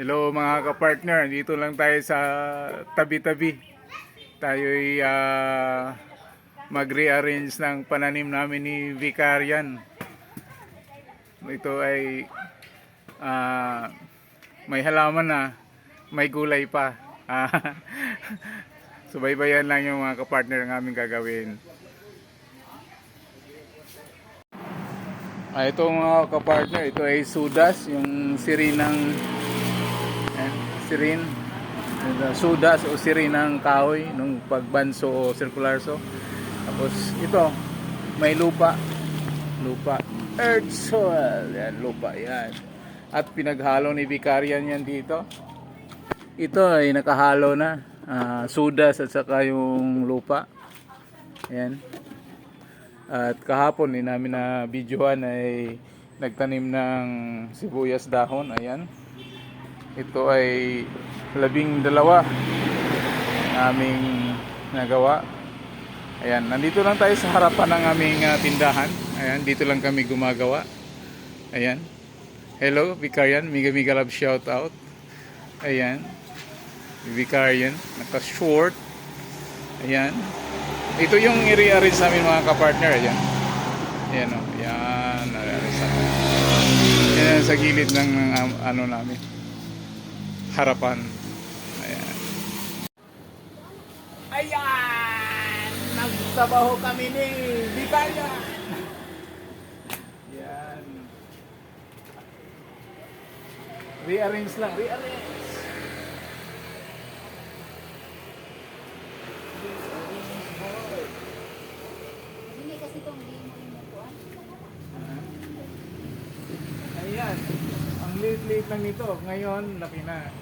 Hello mga kapartner, dito lang tayo sa tabi-tabi. Tayo'y mag-rearrange ng pananim namin ni Vicarian. Ito ay may halaman na, may gulay pa. Subaybayan lang yung mga kapartner ng aming gagawin. Ito mga kapartner, ito ay sudas, yung sirinang sirin, sudas o sirin ng kahoy nung pagbanso o circular saw. Tapos ito may lupa, earth soil, yan, lupa yan, at pinaghalo ni Vicarian yan dito. Ito ay nakahalo na, sudas at saka yung lupa yan. At kahapon din namin na videohan ay nagtanim ng sibuyas dahon, ayan. Ito ay 12 naming nagawa. Ayan, nandito lang tayo sa harapan ng aming tindahan. Ayan, dito lang kami gumagawa. Ayan. Hello, Vicarian. Miga love shout out. Ayan. Vicarian, naka-short. Ayan. Ito yung i-rearrange namin mga kapartner. Ayan. Ayan o. Ayan. Ayan sa gilid ng ano namin. Harapan. Ayan. Ayan! Nagtrabaho kami ni Vicarian. Ayan. Rearrange lang. Rearrange. Hindi kasi itong game mo yung nakuan. Ayan. Ang liit-liit lang nito. Ngayon, laki na.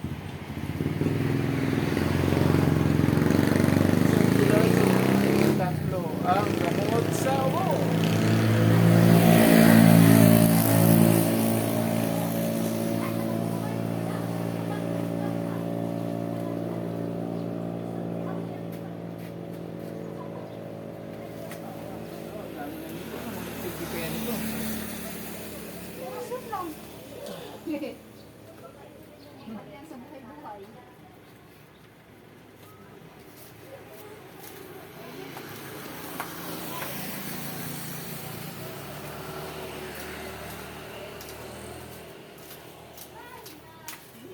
Tatlo ang gamot sa ulo. Masuk lang. Yan sa buhay-buhay.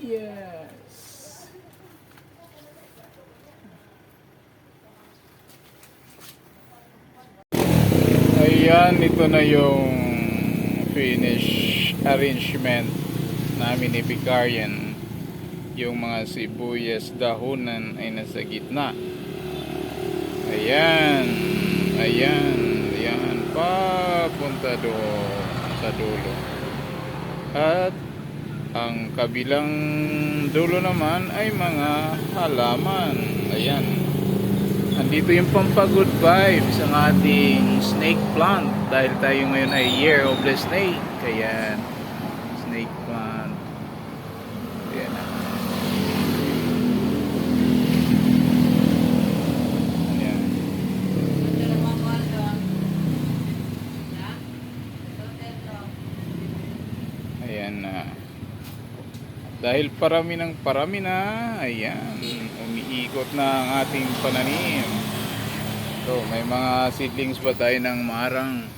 Yes. Ayan, ito na yung finish arrangement namin ni Vicarian. Yung mga sibuyas dahonan ay nasa gitna. Ayan. Ayan. Ayan. Papunta doon sa dulo. At ang kabilang dulo naman ay mga halaman. Ayan. Andito yung pampagood vibes ang ating snake plant. Dahil tayo ngayon ay year of the snake. Kaya snake plant. Ayan na. Ayan. Ayan na. Dahil parami na, ayan, umiikot na ang ating pananim. So, may mga seedlings ba tayo ng marang.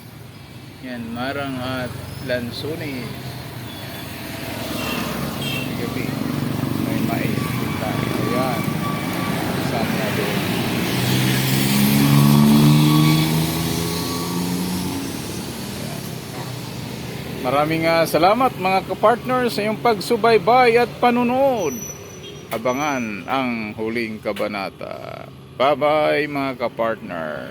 Yan, marang at lansones. Yan. Gabi, may mais kita. Ayan. Sana doon. Maraming salamat mga kapartner sa iyong pagsubaybay at panunood. Abangan ang huling kabanata. Bye bye mga kapartner.